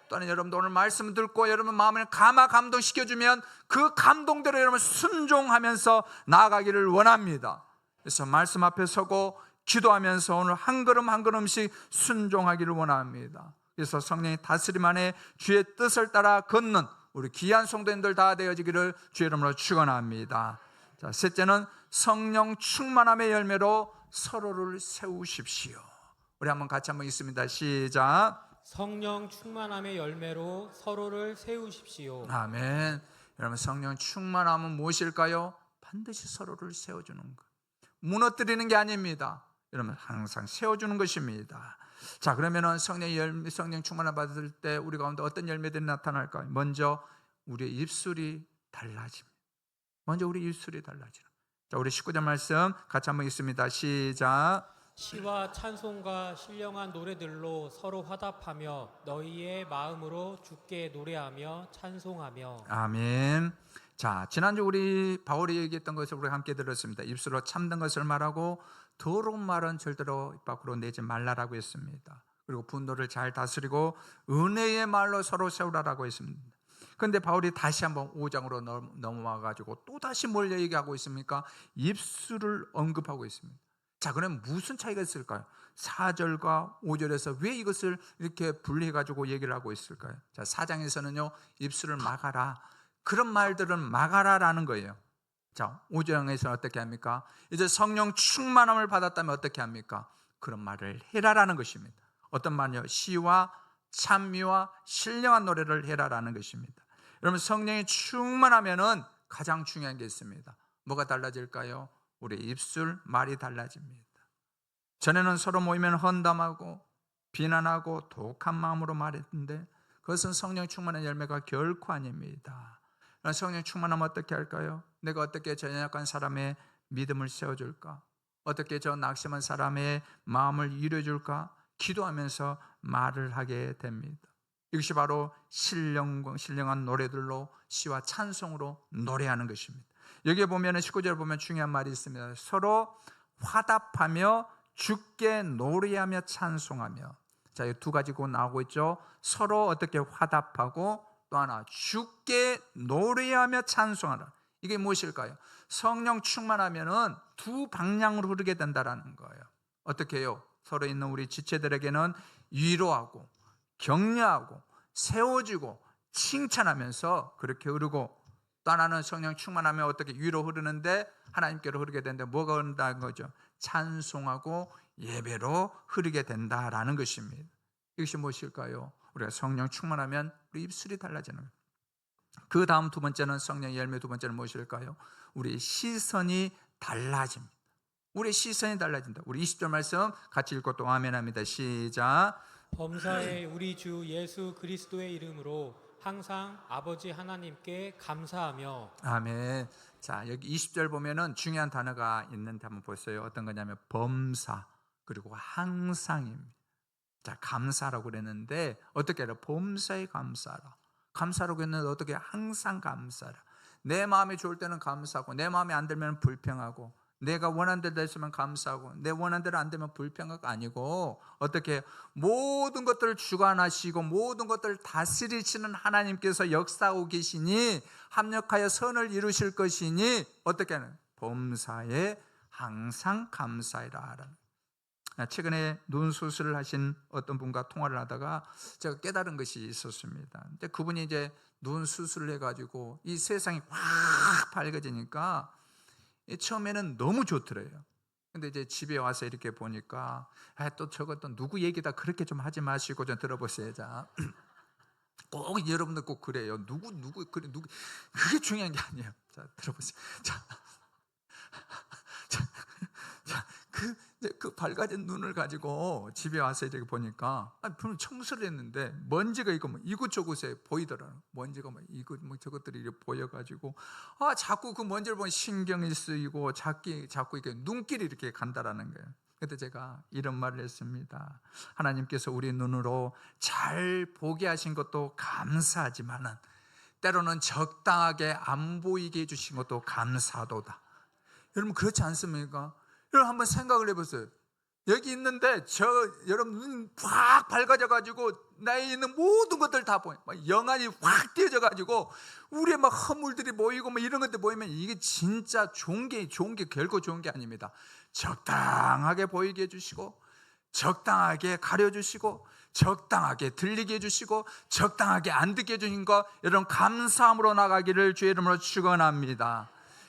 또한 여러분도 오늘 말씀 듣고 여러분 마음을 감동시켜주면 그 감동대로 여러분 순종하면서 나아가기를 원합니다. 그래서 말씀 앞에 서고 기도하면서 오늘 한 걸음 한 걸음씩 순종하기를 원합니다. 그래서 성령의 다스림 안에 주의 뜻을 따라 걷는 우리 귀한 성도님들 다 되어지기를 주의 이름으로 축원합니다. 자, 셋째는 성령 충만함의 열매로 서로를 세우십시오. 우리 한번 같이 한번 읽습니다. 시작. 성령 충만함의 열매로 서로를 세우십시오. 아멘. 여러분 성령 충만함은 무엇일까요? 반드시 서로를 세워주는 것. 무너뜨리는 게 아닙니다. 여러분 항상 세워주는 것입니다. 자 그러면은 성령 충만함 받을 때 우리 가운데 어떤 열매들이 나타날까요? 먼저 우리의 입술이 달라집니다. 먼저 우리 입술이 달라지는. 자 우리 19절 말씀 같이 한번 읽습니다. 시작. 시와 찬송과 신령한 노래들로 서로 화답하며 너희의 마음으로 주께 노래하며 찬송하며. 아멘. 자 지난주 우리 바울이 얘기했던 것을 우리 함께 들었습니다. 입술로 참된 것을 말하고 더러운 말은 절대로 입 밖으로 내지 말라라고 했습니다. 그리고 분노를 잘 다스리고 은혜의 말로 서로 세우라라고 했습니다. 그런데 바울이 다시 한번 5장으로 넘어와가지고 또다시 뭘 얘기하고 있습니까? 입술을 언급하고 있습니다. 자 그럼 무슨 차이가 있을까요? 4절과 5절에서 왜 이것을 이렇게 분리해가지고 얘기를 하고 있을까요? 자 4장에서는요 입술을 막아라, 그런 말들은 막아라라는 거예요. 자 5장에서는 어떻게 합니까? 이제 성령 충만함을 받았다면 어떻게 합니까? 그런 말을 해라라는 것입니다. 어떤 말이요? 시와 찬미와 신령한 노래를 해라라는 것입니다. 여러분 성령이 충만하면은 가장 중요한 게 있습니다. 뭐가 달라질까요? 우리 입술 말이 달라집니다. 전에는 서로 모이면 헌담하고 비난하고 독한 마음으로 말했는데 그것은 성령 충만한 열매가 결코 아닙니다. 성령 충만하면 어떻게 할까요? 내가 어떻게 저 연약한 사람의 믿음을 세워줄까? 어떻게 저 낙심한 사람의 마음을 이뤄줄까 기도하면서 말을 하게 됩니다. 이것이 바로 신령한 노래들로 시와 찬송으로 노래하는 것입니다. 여기에 보면 19절 보면 중요한 말이 있습니다. 서로 화답하며 주께 노래하며 찬송하며. 자, 이 두 가지 곧 나오고 있죠. 서로 어떻게 화답하고 또 하나 주께 노래하며 찬송하라. 이게 무엇일까요? 성령 충만하면은 두 방향으로 흐르게 된다라는 거예요. 어떻게 해요? 서로 있는 우리 지체들에게는 위로하고 격려하고 세워주고 칭찬하면서 그렇게 흐르고, 또 하나는 성령 충만하면 어떻게 위로 흐르는데 하나님께로 흐르게 되는데 뭐가 흐른다는 거죠? 찬송하고 예배로 흐르게 된다라는 것입니다. 이것이 무엇일까요? 우리가 성령 충만하면 우리 입술이 달라지는 거예요. 그 다음 두 번째는, 성령의 열매 두 번째는 무엇일까요? 우리 시선이 달라집니다. 우리 시선이 달라진다. 우리 20절 말씀 같이 읽고 또 아멘 합니다. 시작. 범사에 우리 주 예수 그리스도의 이름으로 항상 아버지 하나님께 감사하며. 아멘. 자, 여기 20절 보면은 중요한 단어가 있는데 한번 보세요. 어떤 거냐면 범사 그리고 항상입니다. 자, 감사라고 그랬는데 어떻게 알아? 범사에 감사라. 감사라고 했는데 어떻게 항상 감사라. 내 마음이 좋을 때는 감사하고 내 마음에 안 들면 불평하고, 내가 원하는 대로 됐으면 감사하고 내 원하는 대로 안 되면 불평하고 아니고, 어떻게 모든 것들을 주관하시고 모든 것들을 다스리시는 하나님께서 역사하고 계시니 합력하여 선을 이루실 것이니 어떻게 하는? 범사에 항상 감사해라. 최근에 눈 수술을 하신 어떤 분과 통화를 하다가 제가 깨달은 것이 있었습니다. 근데 그분이 이제 눈 수술을 해가지고 이 세상이 확 밝아지니까 처음에는 너무 좋더래요. 근데 이제 집에 와서 이렇게 보니까 또 저것도 누구 얘기다 그렇게 좀 하지 마시고 좀 들어보세요. 자, 꼭 여러분들 꼭 그래요. 누구 그래 누구 그게 중요한 게 아니에요. 자, 들어보세요. 자, 그 밝아진 눈을 가지고 집에 와서 이렇게 보니까 분명 청소를 했는데 먼지가 있고 뭐 이곳저곳에 보이더라고요. 먼지가 뭐 이곳 뭐 저것들이 이렇게 보여가지고 자꾸 그 먼지를 보면 신경이 쓰이고 자꾸 이렇게 눈길이 이렇게 간다라는 거예요. 그때 제가 이런 말을 했습니다. 하나님께서 우리 눈으로 잘 보게 하신 것도 감사하지만은 때로는 적당하게 안 보이게 해주신 것도 감사도다. 여러분 그렇지 않습니까? 여러분 한번 생각을 해보세요. 여기 있는데 여러분 눈 확 밝아져가지고 나에 있는 모든 것들 다 보여. 영안이 확 띄어져가지고 우리의 막 허물들이 보이고 뭐 이런 것들 보이면 이게 진짜 좋은 게 결코 좋은 게 아닙니다. 적당하게 보이게 해주시고 적당하게 가려주시고 적당하게 들리게 해주시고 적당하게 안 듣게 해주신 거 여러분 감사함으로 나가기를 주의 이름으로 축원합니다.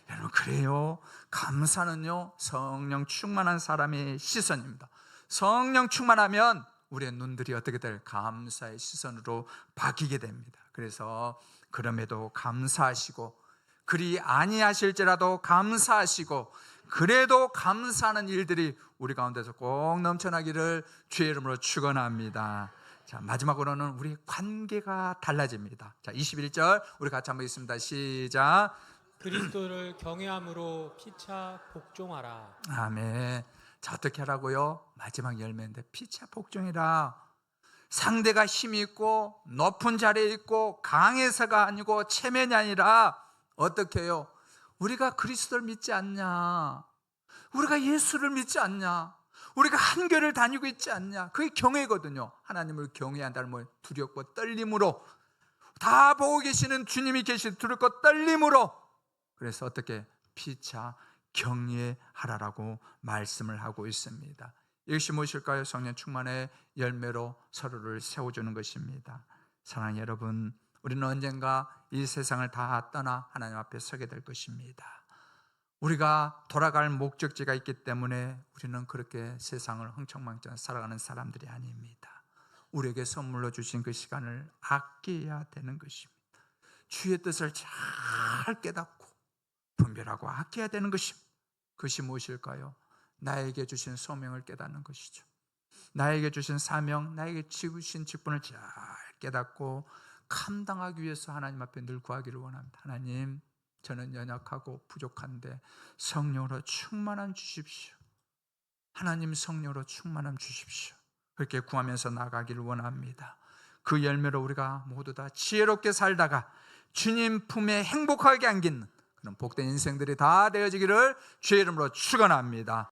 여러분 그래요. 감사는요 성령 충만한 사람의 시선입니다. 성령 충만하면 우리의 눈들이 어떻게 될? 감사의 시선으로 바뀌게 됩니다. 그래서 그럼에도 감사하시고 그리 아니하실지라도 감사하시고 그래도 감사하는 일들이 우리 가운데서 꼭 넘쳐나기를 주의 이름으로 축원합니다. 자, 마지막으로는 우리 관계가 달라집니다. 자, 21절 우리 같이 한번 읽습니다. 시작. 그리스도를 경외함으로 피차 복종하라. 아멘. 자, 어떻게 하라고요? 마지막 열매인데 피차 복종이라. 상대가 힘이 있고 높은 자리에 있고 강해서가 아니고 체면이 아니라 어떻게 해요? 우리가 그리스도를 믿지 않냐? 우리가 예수를 믿지 않냐? 우리가 한교를 다니고 있지 않냐? 그게 경외거든요. 하나님을 경외한다는 뭐 두렵고 떨림으로, 다 보고 계시는 주님이 계신 두렵고 떨림으로. 그래서 어떻게? 피차 경외하라라고 말씀을 하고 있습니다. 이것이 무엇일까요? 성령 충만의 열매로 서로를 세워주는 것입니다. 사랑하는 여러분, 우리는 언젠가 이 세상을 다 떠나 하나님 앞에 서게 될 것입니다. 우리가 돌아갈 목적지가 있기 때문에 우리는 그렇게 세상을 흥청망청 살아가는 사람들이 아닙니다. 우리에게 선물로 주신 그 시간을 아껴야 되는 것입니다. 주의 뜻을 잘 깨닫고 분별하고 아껴야 되는 것입니다. 그것이 무엇일까요? 나에게 주신 소명을 깨닫는 것이죠. 나에게 주신 사명, 나에게 주신 직분을 잘 깨닫고 감당하기 위해서 하나님 앞에 늘 구하기를 원합니다. 하나님, 저는 연약하고 부족한데 성령으로 충만한 주십시오. 하나님 성령으로 충만함 주십시오. 그렇게 구하면서 나가기를 원합니다. 그 열매로 우리가 모두 다 지혜롭게 살다가 주님 품에 행복하게 안기는 그런 복된 인생들이 다 되어지기를 주의 이름으로 축원합니다.